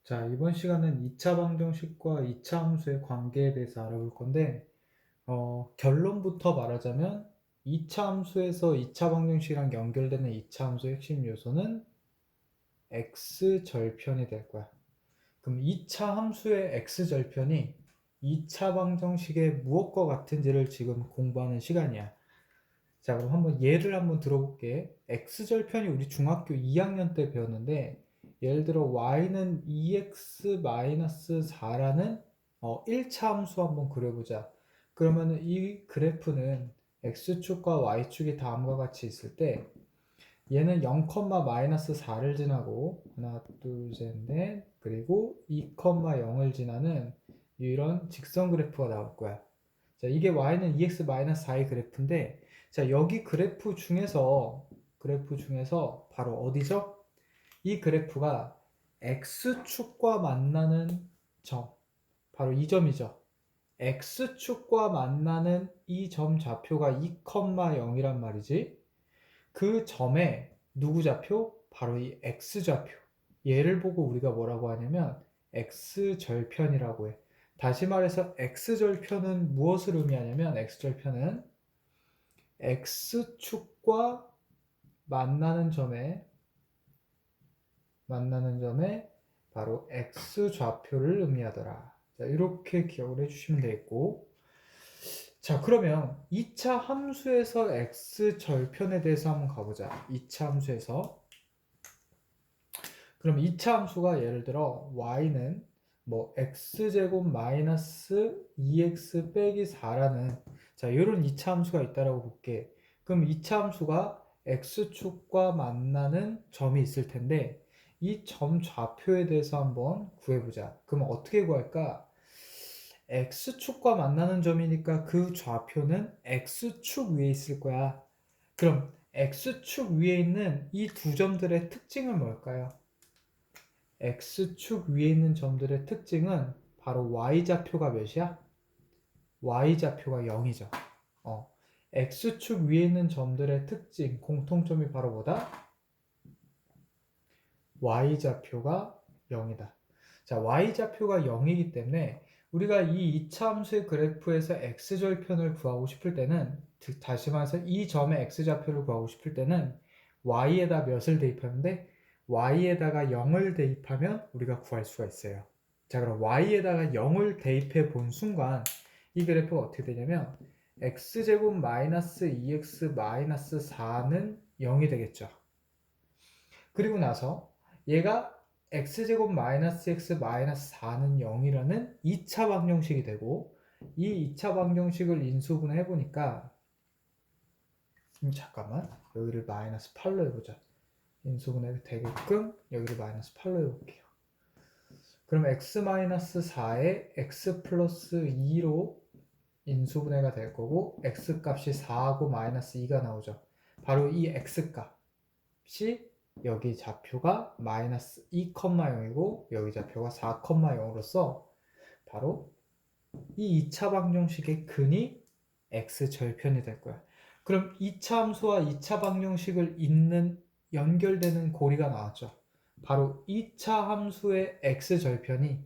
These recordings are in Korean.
자, 이번 시간은 2차 방정식과 2차 함수의 관계에 대해서 알아볼 건데, 결론부터 말하자면 2차 함수에서 2차 방정식이랑 연결되는 2차 함수의 핵심 요소는 x절편이 될 거야. 그럼 2차 함수의 x절편이 2차 방정식의 무엇과 같은지를 지금 공부하는 시간이야. 자, 그럼 예를 한번 들어볼게. x절편이 우리 중학교 2학년 때 배웠는데, 예를 들어 y는 2x-4라는 1차 함수 한번 그려보자. 그러면은 이 그래프는 x축과 y축이 다음과 같이 있을 때 얘는 0,-4를 지나고 하나, 둘, 셋, 넷 그리고 2,0을 지나는 이런 직선 그래프가 나올 거야. 자, 이게 y는 2x-4의 그래프인데, 자, 여기 그래프 중에서 바로 어디죠? 이 그래프가 x축과 만나는 점, 바로 이 점이죠. x축과 만나는 이 점 좌표가 2,0이란 말이지. 그 점에 누구 좌표? 바로 이 x좌표. 얘를 보고 우리가 뭐라고 하냐면 x절편이라고 해. 다시 말해서 x절편은 무엇을 의미하냐면 x절편은 x축과 만나는 점에 바로 x좌표를 의미하더라. 자, 이렇게 기억을 해주시면 되겠고, 자, 그러면 2차 함수에서 x절편에 대해서 한번 가보자. 2차 함수에서. 그럼 2차 함수가 예를 들어 y는 뭐 x제곱 마이너스 2x 빼기 4라는 자, 이런 2차 함수가 있다라고 볼게. 그럼 2차 함수가 x축과 만나는 점이 있을 텐데 이 점 좌표에 대해서 한번 구해보자. 그럼 어떻게 구할까? x축과 만나는 점이니까 그 좌표는 x축 위에 있을 거야. 그럼 x축 위에 있는 이 두 점들의 특징은 뭘까요? x축 위에 있는 점들의 특징은 바로 y좌표가 몇이야? y좌표가 0이죠. x축 위에 있는 점들의 특징, 공통점이 바로 뭐다? y좌표가 0이다. 자, y좌표가 0이기 때문에 우리가 이 2차 함수의 그래프에서 x절편을 구하고 싶을 때는, 즉 다시 말해서 이 점의 x좌표를 구하고 싶을 때는 y에다 몇을 대입하는데 y에다가 0을 대입하면 우리가 구할 수가 있어요. 자, 그럼 y에다가 0을 대입해 본 순간 이 그래프가 어떻게 되냐면 x제곱 마이너스 2x 마이너스 4는 0이 되겠죠. 그리고 나서 얘가 x제곱 마이너스 x 마이너스 4는 0이라는 2차 방정식이 되고, 이 2차 방정식을 인수분해 해보니까 잠깐만, 여기를 마이너스 8로 해보자. 인수분해 되게끔 여기를 마이너스 8로 해볼게요. 그럼 x-4에 x 플러스 2로 인수분해가 될 거고, x 값이 4하고 마이너스 2가 나오죠. 바로 이 x 값이 여기 좌표가 마이너스 2,0이고 여기 좌표가 4,0으로서 바로 이 2차 방정식의 근이 x절편이 될 거야. 그럼 2차 함수와 2차 방정식을 잇는 연결되는 고리가 나왔죠. 바로 2차 함수의 x절편이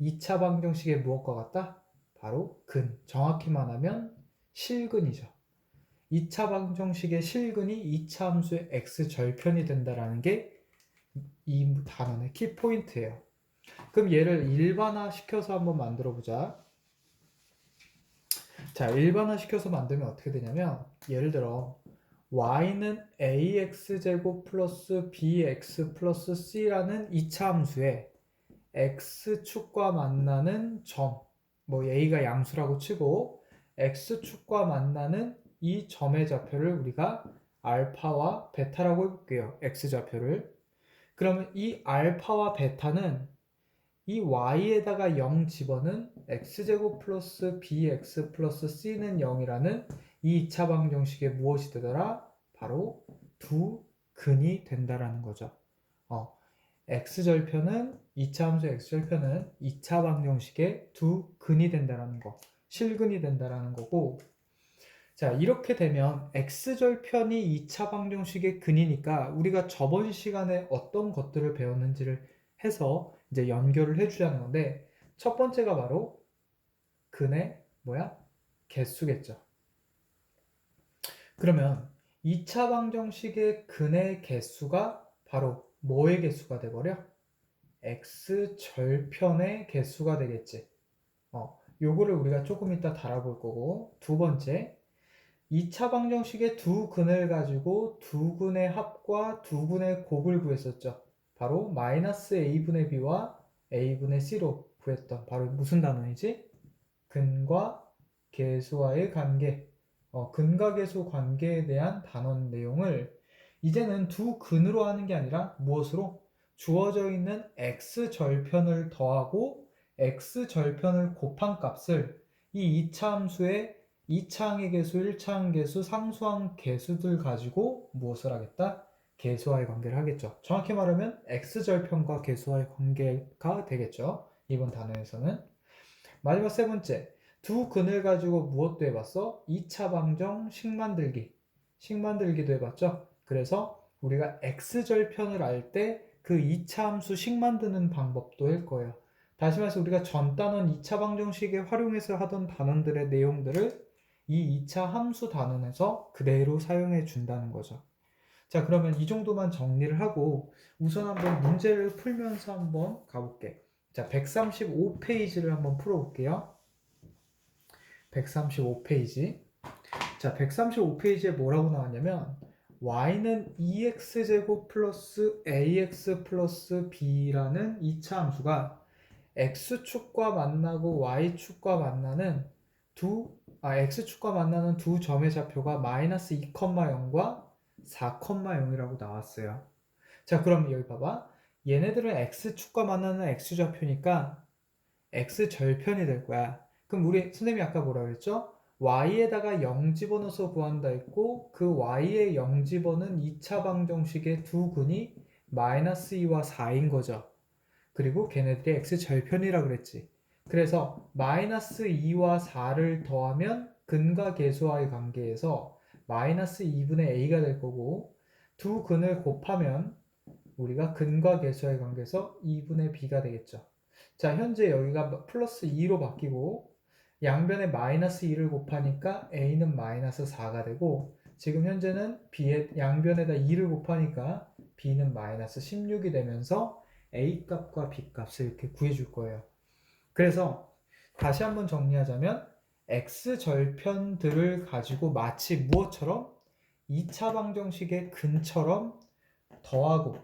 2차 방정식의 무엇과 같다? 바로 근, 정확히 말하면 실근이죠. 2차 방정식의 실근이 2차 함수의 x절편이 된다는 게 이 단원의 키포인트예요. 그럼 얘를 일반화 시켜서 한번 만들어 보자. 자, 일반화 시켜서 만들면 어떻게 되냐면 예를 들어 y는 ax제곱 플러스 bx 플러스 c라는 2차 함수에 x축과 만나는 점, 뭐 a가 양수라고 치고 x축과 만나는 이 점의 좌표를 우리가 알파와 베타라고 해볼게요. x좌표를. 그러면 이 알파와 베타는 이 y에다가 0 집어는 x제곱 플러스 bx 플러스 c는 0이라는 이 2차 방정식에 무엇이 되더라? 바로 두 근이 된다라는 거죠. x절편은 2차 함수 x절편은 2차 방정식의 두 근이 된다라는 거, 실근이 된다라는 거고, 자, 이렇게 되면 x절편이 2차 방정식의 근이니까 우리가 저번 시간에 어떤 것들을 배웠는지를 해서 이제 연결을 해주자는 건데 첫 번째가 바로 근의 개수겠죠. 그러면 2차 방정식의 근의 개수가 바로 뭐의 개수가 돼버려? x 절편의 개수가 되겠지. 요거를 우리가 조금 이따 달아볼 거고, 두 번째, 2차 방정식의 두 근을 가지고 두 근의 합과 두 근의 곱을 구했었죠. 바로 마이너스 a분의 b와 a분의 c로 구했던 바로 무슨 단원이지? 근과 계수와의 관계, 근과 계수 관계에 대한 단원 내용을 이제는 두 근으로 하는 게 아니라 무엇으로? 주어져 있는 x절편을 더하고 x절편을 곱한 값을 이 2차 함수의 2차항의 개수, 1차항 개수, 상수항 개수들 가지고 무엇을 하겠다? 계수와의 관계를 하겠죠. 정확히 말하면 x절편과 계수와의 관계가 되겠죠. 이번 단어에서는. 마지막 세 번째, 두 근을 가지고 무엇도 해봤어? 2차 방정 식 만들기도 해봤죠. 그래서 우리가 x절편을 알 때 그 2차 함수 식 만드는 방법도 할 거예요. 다시 말해서 우리가 전 단원 2차 방정식에 활용해서 하던 단원들의 내용들을 이 2차 함수 단원에서 그대로 사용해 준다는 거죠. 자, 그러면 이 정도만 정리를 하고 우선 한번 문제를 풀면서 한번 가볼게. 자, 135페이지를 한번 풀어볼게요. 135페이지. 자, 135페이지에 뭐라고 나왔냐면 y는 2x제곱 플러스 ax 플러스 b라는 2차 함수가 x축과 만나고 y축과 만나는 x축과 만나는 두 점의 좌표가 마이너스 2,0과 4,0이라고 나왔어요. 자, 그럼 여기 봐봐. 얘네들은 x축과 만나는 x좌표니까 x절편이 될 거야. 그럼 우리 선생님이 아까 뭐라 그랬죠? y에다가 0 집어넣어서 구한다 했고 그 y에 0 집어는 2차 방정식의 두 근이 마이너스 2와 4인 거죠. 그리고 걔네들이 x절편이라 그랬지. 그래서 마이너스 2와 4를 더하면 근과 계수와의 관계에서 마이너스 2분의 a가 될 거고 두 근을 곱하면 우리가 근과 계수와의 관계에서 2분의 b가 되겠죠. 자, 현재 여기가 플러스 2로 바뀌고 양변에 마이너스 2를 곱하니까 a는 마이너스 4가 되고 지금 현재는 b의 양변에다 2를 곱하니까 b는 마이너스 16이 되면서 a 값과 b 값을 이렇게 구해줄 거예요. 그래서 다시 한번 정리하자면 x절편들을 가지고 마치 무엇처럼 2차 방정식의 근처럼 더하고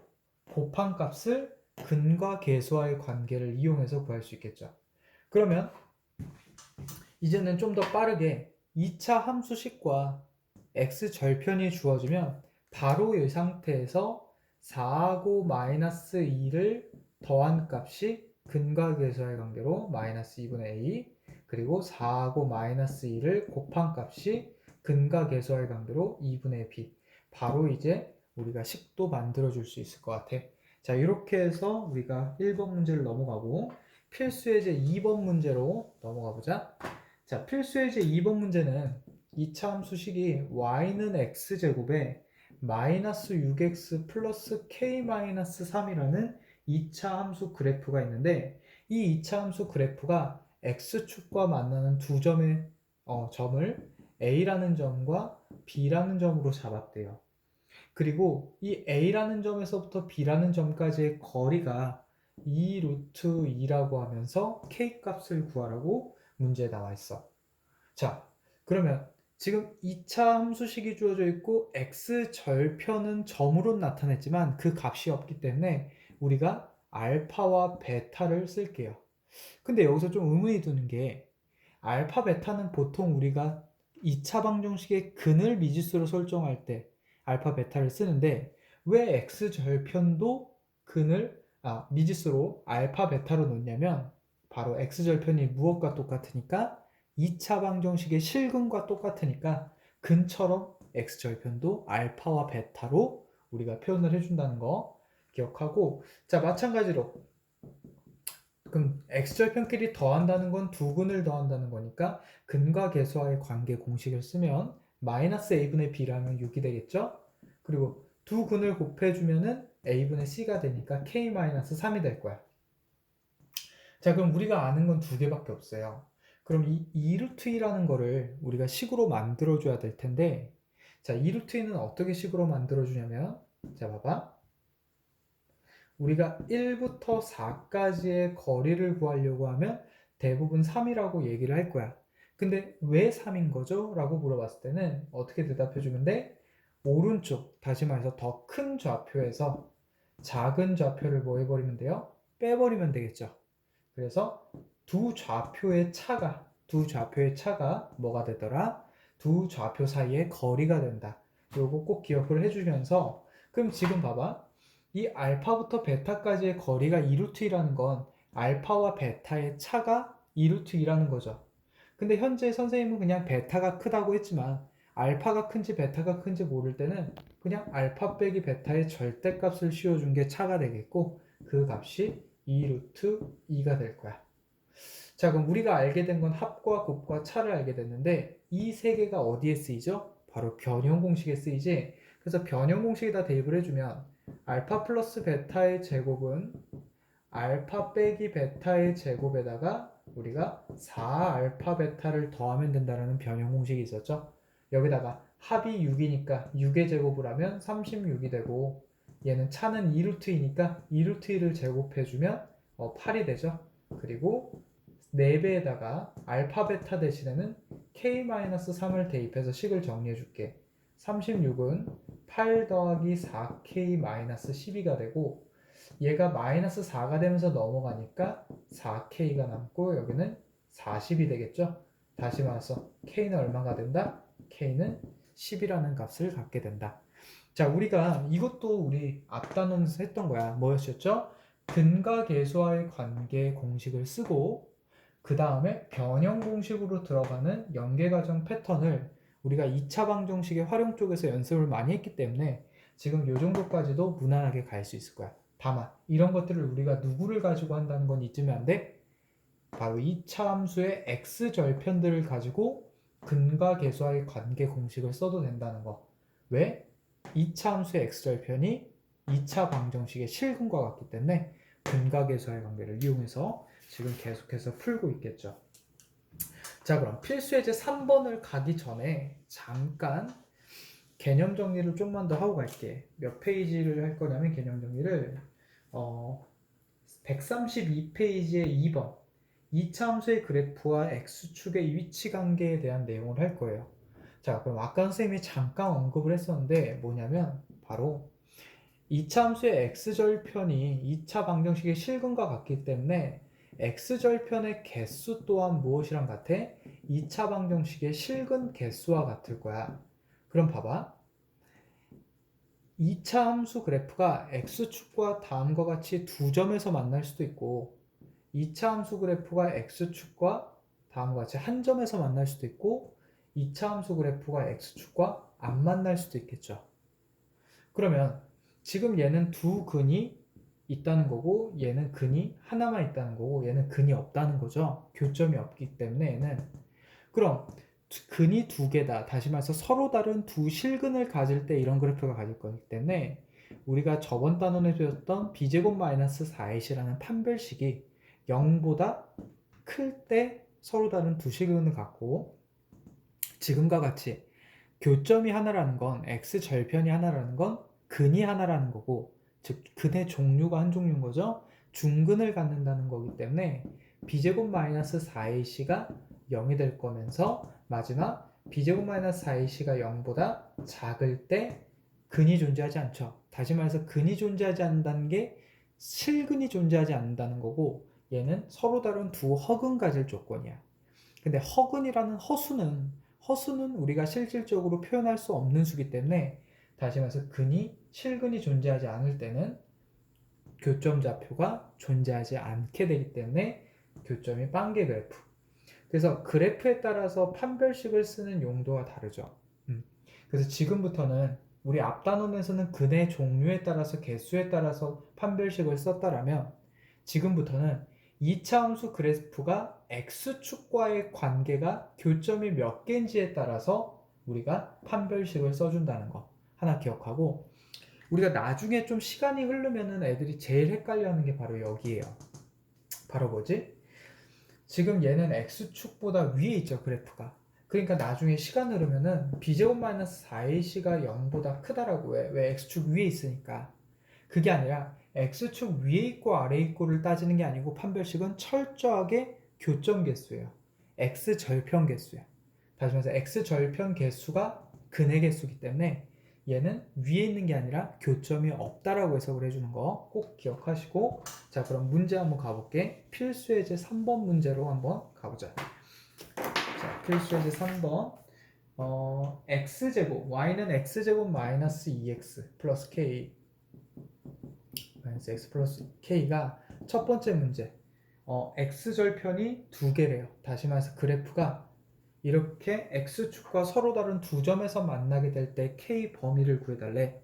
곱한 값을 근과 계수와의 관계를 이용해서 구할 수 있겠죠. 그러면 이제는 좀 더 빠르게 2차 함수식과 x절편이 주어지면 바로 이 상태에서 4하고 마이너스 2를 더한 값이 근과 계수와의 관계로 마이너스 2분의 a 그리고 4하고 마이너스 2를 곱한 값이 근과 계수와의 관계로 2분의 b 바로 이제 우리가 식도 만들어 줄 수 있을 것 같아. 자, 이렇게 해서 우리가 1번 문제를 넘어가고 필수예제 2번 문제로 넘어가 보자. 자, 필수예제 2번 문제는 2차 함수식이 y는 x제곱에 마이너스 6x 플러스 k-3이라는 2차 함수 그래프가 있는데 이 2차 함수 그래프가 x축과 만나는 두 점의 점을 a라는 점과 b라는 점으로 잡았대요. 그리고 이 a라는 점에서부터 b라는 점까지의 거리가 2 루트 2라고 하면서 k 값을 구하라고 문제에 나와 있어. 자, 그러면 지금 2차 함수식이 주어져 있고 x 절편은 점으로 나타냈지만 그 값이 없기 때문에 우리가 알파와 베타를 쓸게요. 근데 여기서 좀 의문이 드는 게 알파 베타는 보통 우리가 2차 방정식의 근을 미지수로 설정할 때 알파 베타를 쓰는데 왜 x절편도 미지수로 알파 베타로 놓냐면 바로 x절편이 무엇과 똑같으니까 2차 방정식의 실근과 똑같으니까 근처럼 x절편도 알파와 베타로 우리가 표현을 해준다는 거 기억하고 자 마찬가지로 그럼 x절편끼리 더한다는 건 두 근을 더한다는 거니까 근과 계수와의 관계 공식을 쓰면 마이너스 a분의 b라면 6이 되겠죠? 그리고 두 근을 곱해주면은 a분의 c가 되니까 k-3이 될 거야. 자, 그럼 우리가 아는 건 두 개밖에 없어요. 그럼 이 2루트 2라는 거를 우리가 식으로 만들어줘야 될 텐데, 자, 2루트 2는 어떻게 식으로 만들어주냐면, 자, 봐봐. 우리가 1부터 4까지의 거리를 구하려고 하면 대부분 3이라고 얘기를 할 거야. 근데 왜 3인 거죠? 라고 물어봤을 때는 어떻게 대답해 주면 돼? 오른쪽, 다시 말해서 더 큰 좌표에서 작은 좌표를 뭐 해버리면 돼요? 빼버리면 되겠죠. 그래서 두 좌표의 차가 뭐가 되더라? 두 좌표 사이의 거리가 된다. 요거 꼭 기억을 해주면서, 그럼 지금 봐봐. 이 알파부터 베타까지의 거리가 2루트 2라는 건 알파와 베타의 차가 2루트 2라는 거죠. 근데 현재 선생님은 그냥 베타가 크다고 했지만 알파가 큰지 베타가 큰지 모를 때는 그냥 알파 빼기 베타의 절대값을 씌워준 게 차가 되겠고, 그 값이 2루트 2가 될 거야. 자, 그럼 우리가 알게 된 건 합과 곱과 차를 알게 됐는데, 이 세 개가 어디에 쓰이죠? 바로 변형 공식에 쓰이지. 그래서 변형 공식에다 대입을 해주면 알파 플러스 베타의 제곱은 알파 빼기 베타의 제곱에다가 우리가 4알파 베타를 더하면 된다는 변형 공식이 있었죠. 여기다가 합이 6이니까 6의 제곱을 하면 36이 되고, 얘는 차는 2루트이니까 2루트1을 제곱해주면 8이 되죠. 그리고 4배에다가 알파 베타 대신에는 k-3을 대입해서 식을 정리해 줄게. 36은 8 더하기 4k-12가 되고, 얘가 마이너스 4가 되면서 넘어가니까 4k가 남고, 여기는 40이 되겠죠. 다시 말해서 k는 얼마가 된다? k는 10이라는 값을 갖게 된다. 자, 우리가 이것도 우리 앞 단원에서 했던 거야. 뭐였었죠? 근과 계수와의 관계 공식을 쓰고, 그 다음에 변형 공식으로 들어가는 연계과정 패턴을 우리가 2차 방정식의 활용 쪽에서 연습을 많이 했기 때문에 지금 이 정도까지도 무난하게 갈 수 있을 거야. 다만 이런 것들을 우리가 누구를 가지고 한다는 건 잊으면 안 돼. 바로 2차 함수의 x절편들을 가지고 근과 계수와의 관계 공식을 써도 된다는 거. 왜? 2차 함수의 x절편이 2차 방정식의 실근과 같기 때문에 근과 계수와의 관계를 이용해서 지금 계속해서 풀고 있겠죠. 자, 그럼 필수 예제 3번을 가기 전에 잠깐 개념 정리를 좀만 더 하고 갈게. 몇 페이지를 할 거냐면 개념 정리를 132페이지의 2번 2차 함수의 그래프와 x축의 위치 관계에 대한 내용을 할 거예요. 자, 그럼 아까 선생님이 잠깐 언급을 했었는데 뭐냐면 바로 2차 함수의 x절편이 2차 방정식의 실근과 같기 때문에 x절편의 개수 또한 무엇이랑 같아? 2차 방정식의 실근 개수와 같을 거야. 그럼 봐봐. 2차 함수 그래프가 x축과 다음과 같이 두 점에서 만날 수도 있고, 2차 함수 그래프가 x축과 다음과 같이 한 점에서 만날 수도 있고, 2차 함수 그래프가 x축과 안 만날 수도 있겠죠. 그러면 지금 얘는 두 근이 있다는 거고, 얘는 근이 하나만 있다는 거고, 얘는 근이 없다는 거죠. 교점이 없기 때문에 얘는. 그럼 근이 두 개다. 다시 말해서 서로 다른 두 실근을 가질 때 이런 그래프가 가질 거기 때문에 우리가 저번 단원에 배웠던 b제곱 마이너스 4ac라는 판별식이 0보다 클 때 서로 다른 두 실근을 갖고, 지금과 같이 교점이 하나라는 건 x절편이 하나라는 건 근이 하나라는 거고, 즉 근의 종류가 한 종류인 거죠. 중근을 갖는다는 거기 때문에 b제곱 마이너스 4ac가 0이 될 거면서 마지막 b제곱 마이너스 4ac가 0보다 작을 때 근이 존재하지 않죠. 다시 말해서 근이 존재하지 않는다는 게 실근이 존재하지 않는다는 거고, 얘는 서로 다른 두 허근 가질 조건이야. 근데 허근이라는 허수는 우리가 실질적으로 표현할 수 없는 수기 때문에, 다시 말해서 실근이 존재하지 않을 때는 교점 좌표가 존재하지 않게 되기 때문에 교점이 빵개 그래프. 그래서 그래프에 따라서 판별식을 쓰는 용도가 다르죠. 그래서 지금부터는 우리 앞 단원에서는 근의 종류에 따라서 개수에 따라서 판별식을 썼다라면, 지금부터는 2차 함수 그래프가 x축과의 관계가 교점이 몇 개인지에 따라서 우리가 판별식을 써준다는 거 하나 기억하고, 우리가 나중에 좀 시간이 흐르면은 애들이 제일 헷갈려하는 게 바로 여기에요. 바로 뭐지? 지금 얘는 x축보다 위에 있죠, 그래프가. 그러니까 나중에 시간 흐르면은 b제곱 마이너스 4ac가 0보다 크다라고 해. 왜? x축 위에 있으니까. 그게 아니라 x축 위에 있고 아래에 있고를 따지는 게 아니고 판별식은 철저하게 교점 개수예요. x절편 개수예요. 다시 말해서 x절편 개수가 근의 개수이기 때문에 얘는 위에 있는 게 아니라 교점이 없다라고 해석을 해주는 거 꼭 기억하시고, 자 그럼 문제 한번 가볼게. 필수예제 3번 문제로 한번 가보자. 자 필수예제 3번 x제곱 y는 x제곱 마이너스 2x 플러스 k 마이너스 x 플러스 k가 첫 번째 문제 x절편이 두 개래요. 다시 말해서 그래프가 이렇게 x축과 서로 다른 두 점에서 만나게 될 때 k 범위를 구해달래.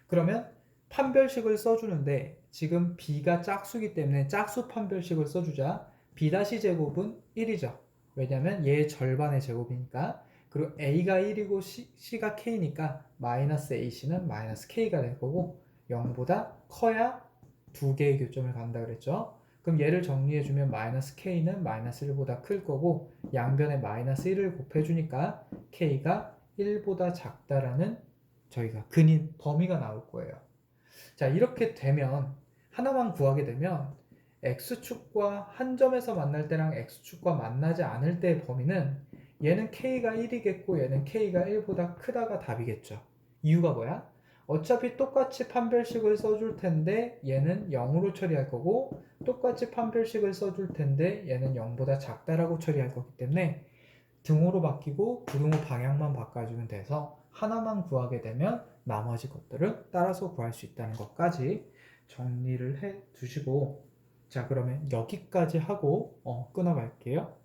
그러면 판별식을 써주는데 지금 b가 짝수기 때문에 짝수 판별식을 써주자. b-제곱은 1이죠. 왜냐면 얘의 절반의 제곱이니까. 그리고 a가 1이고 c가 k니까 마이너스 ac는 마이너스 k가 될 거고 0보다 커야 두 개의 교점을 간다 그랬죠. 그럼 얘를 정리해주면 마이너스 k는 마이너스 1보다 클 거고 양변에 마이너스 1을 곱해주니까 k가 1보다 작다라는 저희가 근인 범위가 나올 거예요. 자 이렇게 되면 하나만 구하게 되면 x축과 한 점에서 만날 때랑 x축과 만나지 않을 때의 범위는 얘는 k가 1이겠고 얘는 k가 1보다 크다가 답이겠죠. 이유가 뭐야? 어차피 똑같이 판별식을 써줄 텐데 얘는 0으로 처리할 거고 똑같이 판별식을 써줄 텐데 얘는 0보다 작다라고 처리할 거기 때문에 등호로 바뀌고 부등호 방향만 바꿔주면 돼서 하나만 구하게 되면 나머지 것들은 따라서 구할 수 있다는 것까지 정리를 해 두시고, 자 그러면 여기까지 하고 끊어갈게요.